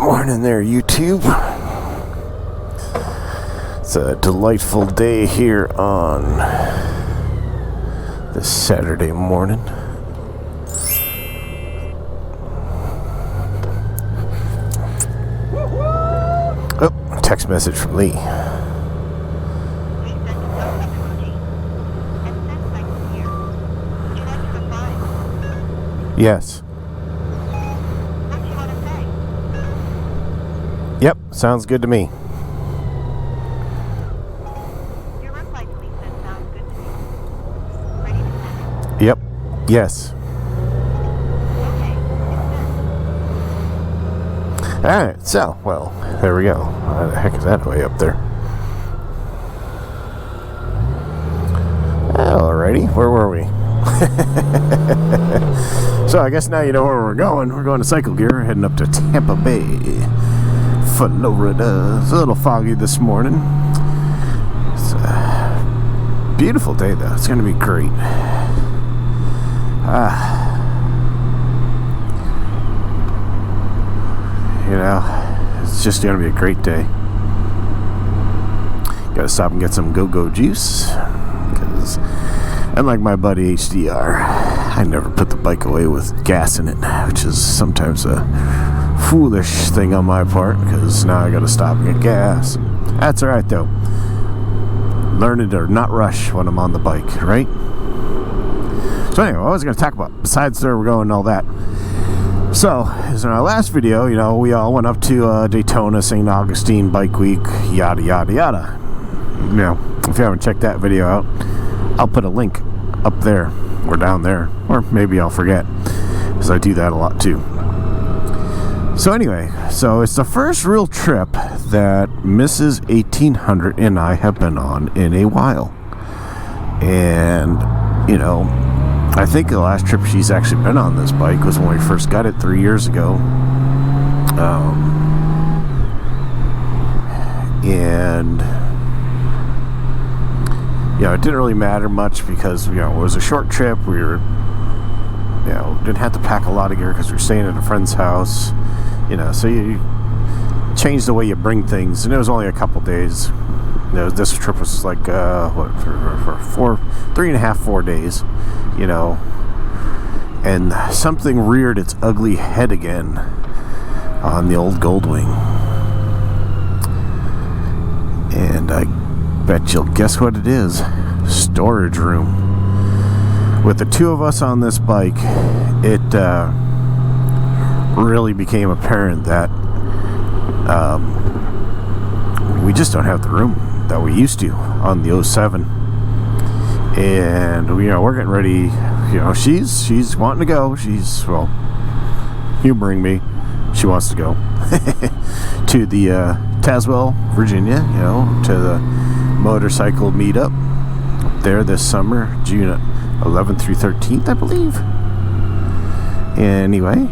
Morning there, YouTube. It's a delightful day here on this Saturday morning. Oh, text message from Lee. Yes. Yep, sounds good to me. Your reply to me said sounds good to me. Ready to send it? Yep, yes. Okay, it's sent. Alright, so, well, there we go. How the heck is that way up there? Alrighty, where were we? So I guess now you know where we're going. We're going to Cycle Gear, heading up to Tampa Bay, Florida. It's a little foggy this morning. It's a beautiful day though. It's going to be great. You know, it's just going to be a great day. Got to stop and get some go-go juice because unlike my buddy HDR, I never put the bike away with gas in it, which is sometimes a foolish thing on my part because now I gotta stop and get gas. That's alright though. Learn to not rush when I'm on the bike, right? So anyway, what was I gonna talk about besides where we're going and all that? So, as in our last video, you know, we all went up to Daytona, St. Augustine Bike Week, yada yada yada. You know, if you haven't checked that video out, I'll put a link up there or down there, or maybe I'll forget because I do that a lot too. So anyway, so it's the first real trip that Mrs. 1800 and I have been on in a while. And, you know, I think the last trip she's actually been on this bike was when we first got it 3 years ago. And you know, it didn't really matter much because, you know, it was a short trip. We were, you know, didn't have to pack a lot of gear because we were staying at a friend's house, you know, so you change the way you bring things. And it was only a couple days. You know, this trip was like, for 4 days, you know, and something reared its ugly head again on the old Goldwing. And I bet you'll guess what it is. Storage room. With the two of us on this bike, it really became apparent that we just don't have the room that we used to on the 07. And you know, we're getting ready. You know, she's wanting to go. She's, well, humoring me. She wants to go to the Tazewell, Virginia, you know, to the motorcycle meetup up there this summer, June 11th through 13th, I believe. Anyway,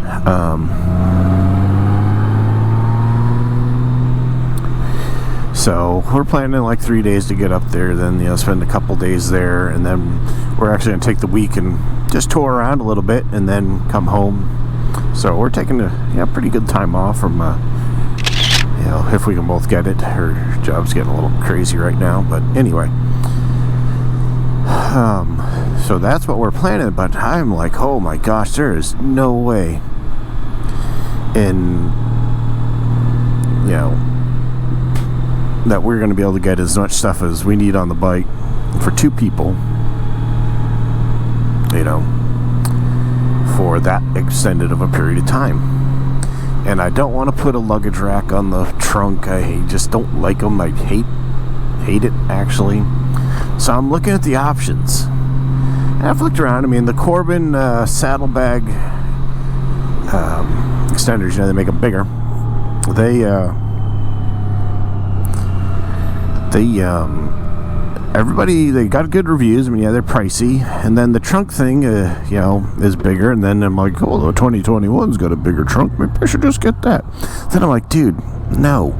so we're planning like 3 days to get up there, then, you know, spend a couple days there, and then we're actually going to take the week and just tour around a little bit and then come home. So we're taking a pretty good time off from you know, if we can both get it. Her job's getting a little crazy right now, but anyway. So that's what we're planning, but I'm like, oh my gosh, there is no way in, you know, that we're going to be able to get as much stuff as we need on the bike for two people, you know, for that extended of a period of time. And I don't want to put a luggage rack on the trunk. I just don't like them. I hate it, actually. So I'm looking at the options. And I've looked around. I mean, the Corbin saddlebag extenders, you know, they make them bigger. Everybody, they got good reviews. I mean, yeah, they're pricey. And then the trunk thing, you know, is bigger. And then I'm like, oh, the 2021's got a bigger trunk. Maybe I should just get that. Then I'm like, dude, no.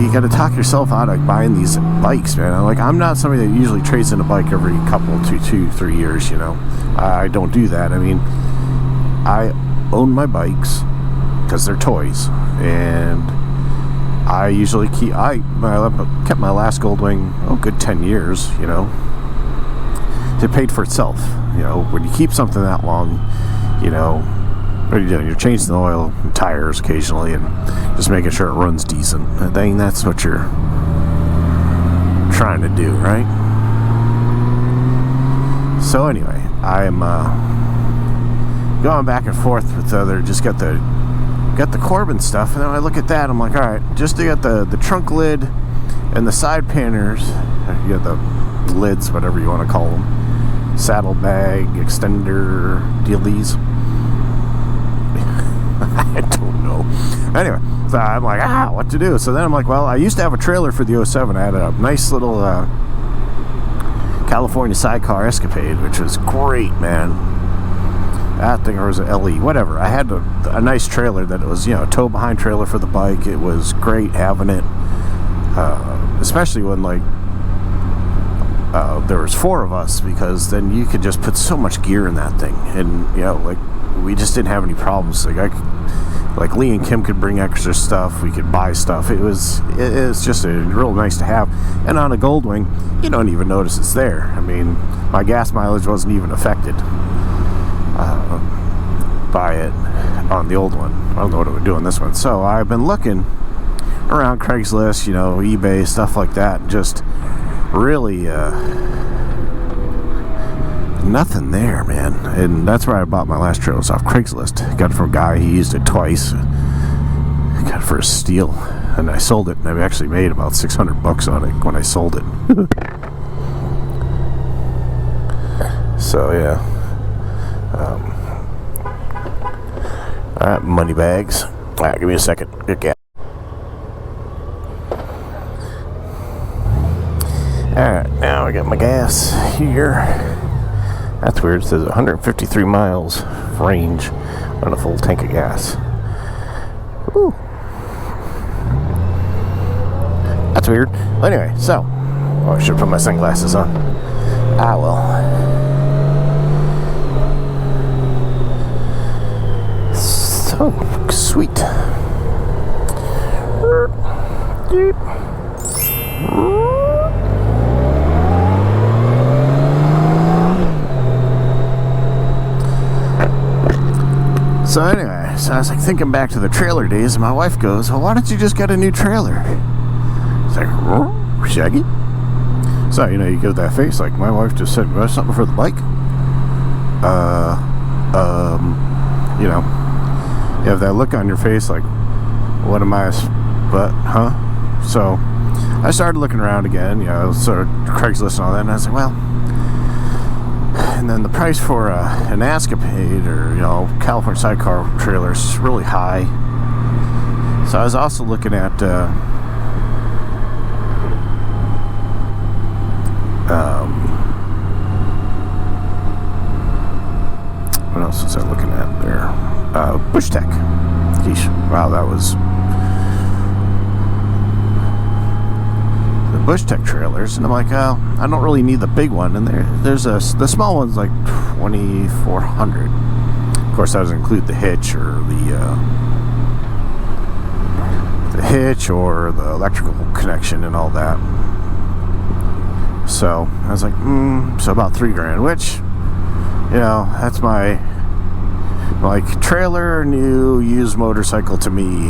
You got to talk yourself out of buying these bikes, man. I'm not somebody that usually trades in a bike every couple, 2-3 years, you know. I don't do that. I mean, I own my bikes. because they're toys, and I usually kept my last Goldwing good 10 years. It paid for itself. When you keep something that long, what are you doing? You're changing the oil and tires occasionally and just making sure it runs decent. I think that's what you're trying to do, right? So anyway, I'm going back and forth with just got the Corbin stuff, and then I look at that, I'm like, all right, just to get the trunk lid and the side panners, you got the lids, whatever you want to call them, saddlebag, extender, dealies. I don't know. Anyway, so I'm like, what to do? So then I'm like, well, I used to have a trailer for the 07. I had a nice little California sidecar Escapade, which was great, man. That thing, or was it LE, whatever. I had a nice trailer that it was, tow behind trailer for the bike. It was great having it, especially when there was 4 of us, because then you could just put so much gear in that thing, and we just didn't have any problems. Like Lee and Kim could bring extra stuff. We could buy stuff. It's just real nice to have. And on a Goldwing, you don't even notice it's there. I mean, my gas mileage wasn't even affected by it on the old one. I don't know what it would do on this one. So I've been looking around Craigslist, eBay, stuff like that. Just really nothing there, man. And that's where I bought my last trailer. It was off Craigslist. Got it from a guy. He used it twice. Got it for a steal, and I sold it, and I actually made about $600 on it when I sold it. So yeah. Alright, money bags. Alright, give me a second. Good gas. Alright, now I got my gas here. That's weird. It says 153 miles range on a full tank of gas. Ooh. That's weird. Well, anyway, so. I should put my sunglasses on. Well. So sweet. So anyway, so I was thinking back to the trailer days, and my wife goes, well, why don't you just get a new trailer? It's like, Shaggy? So, you give that face, like my wife just said, well, something for the bike? You have that look on your face like, what am I, huh? So, I started looking around again, sort of Craigslist and all that, and I was like, well, and then the price for an Escapade or California sidecar trailer is really high. So I was also looking at what else was I looking at there? Bush Tech. Geesh, wow, that was the Bush Tech trailers, and I'm like, I don't really need the big one. And there's the small one's like $2,400. Of course, that doesn't include the hitch or the electrical connection and all that. So I was like, so about $3,000, which, that's my trailer, new, used motorcycle to me.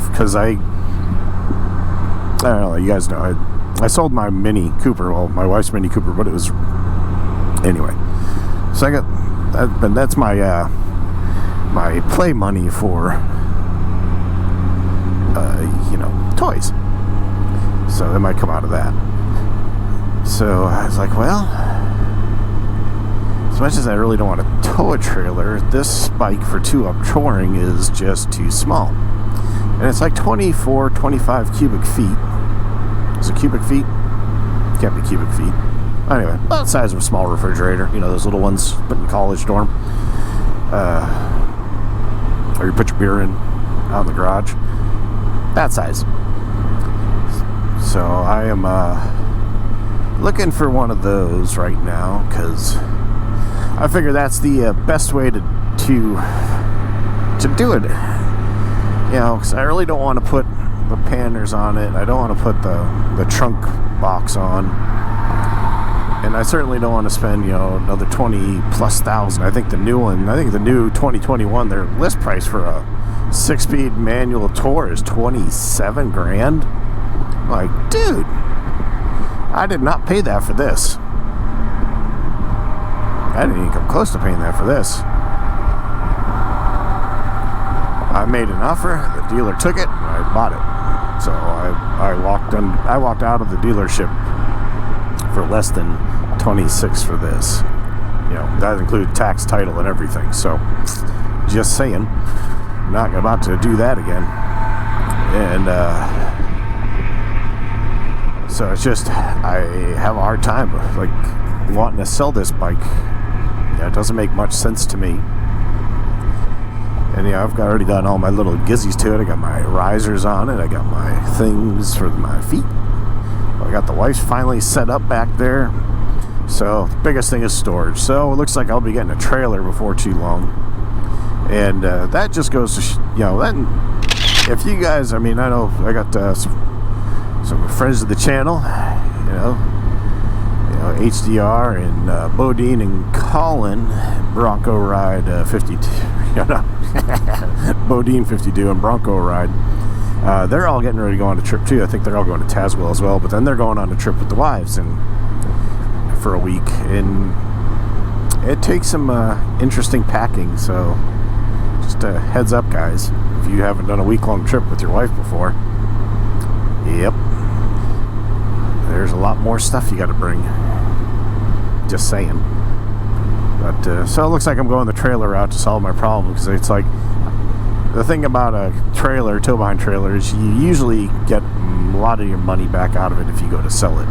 Because I don't know, you guys know, I sold my Mini Cooper, well, my wife's Mini Cooper, but it was, anyway. So I got, that's my, my play money for, toys. So that might come out of that. So I was like, well, as much as I really don't want to tow a trailer, this bike for 2-up touring is just too small. And it's like 24, 25 cubic feet. Is it cubic feet? Can't be cubic feet. Anyway, about the size of a small refrigerator. Those little ones put in college dorm. Or you put your beer in out in the garage. That size. So I am looking for one of those right now, because I figure that's the best way to do it. You know, because I really don't want to put the panners on it. I don't want to put the trunk box on. And I certainly don't want to spend, you know, another 20+ thousand. I think the new 2021, their list price for a 6-speed manual tour is 27 grand. Like, dude, I did not pay that for this. I didn't even come close to paying that for this. I made an offer, the dealer took it, and I bought it. So I walked out of the dealership for less than 26 for this. You know, that included tax, title, and everything. So, just saying, not about to do that again. And so it's just, I have a hard time like wanting to sell this bike. Yeah, it doesn't make much sense to me. And yeah, I've already done all my little gizzies to it. I got my risers on it. I got my things for my feet. I got the wife's finally set up back there. So the biggest thing is storage. So it looks like I'll be getting a trailer before too long. And that just goes to, you know, that if you guys, I mean, I know I got some friends of the channel, you know, HDR and Bodine and Colin, Bronco Ride 52, Bodine 52 and Bronco Ride. They're all getting ready to go on a trip too. I think they're all going to Tazewell as well, but then they're going on a trip with the wives and for a week, and it takes some interesting packing. So just a heads up, guys, if you haven't done a week-long trip with your wife before, yep, there's a lot more stuff you got to bring. Just saying. But so it looks like I'm going the trailer route to solve my problem, because it's like, the thing about a trailer, tow behind trailer, is you usually get a lot of your money back out of it if you go to sell it.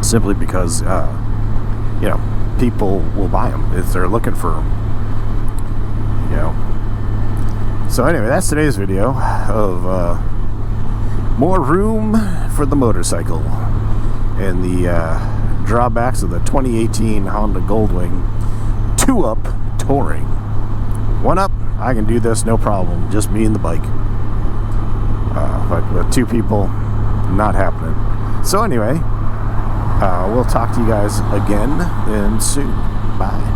Simply because, you know, people will buy them if they're looking for them. You know. So anyway, that's today's video of more room for the motorcycle and the drawbacks of the 2018 Honda Goldwing 2-Up Touring. 1-Up, I can do this no problem, just me and the bike. But with 2 people, not happening. So anyway, we'll talk to you guys again soon. Bye.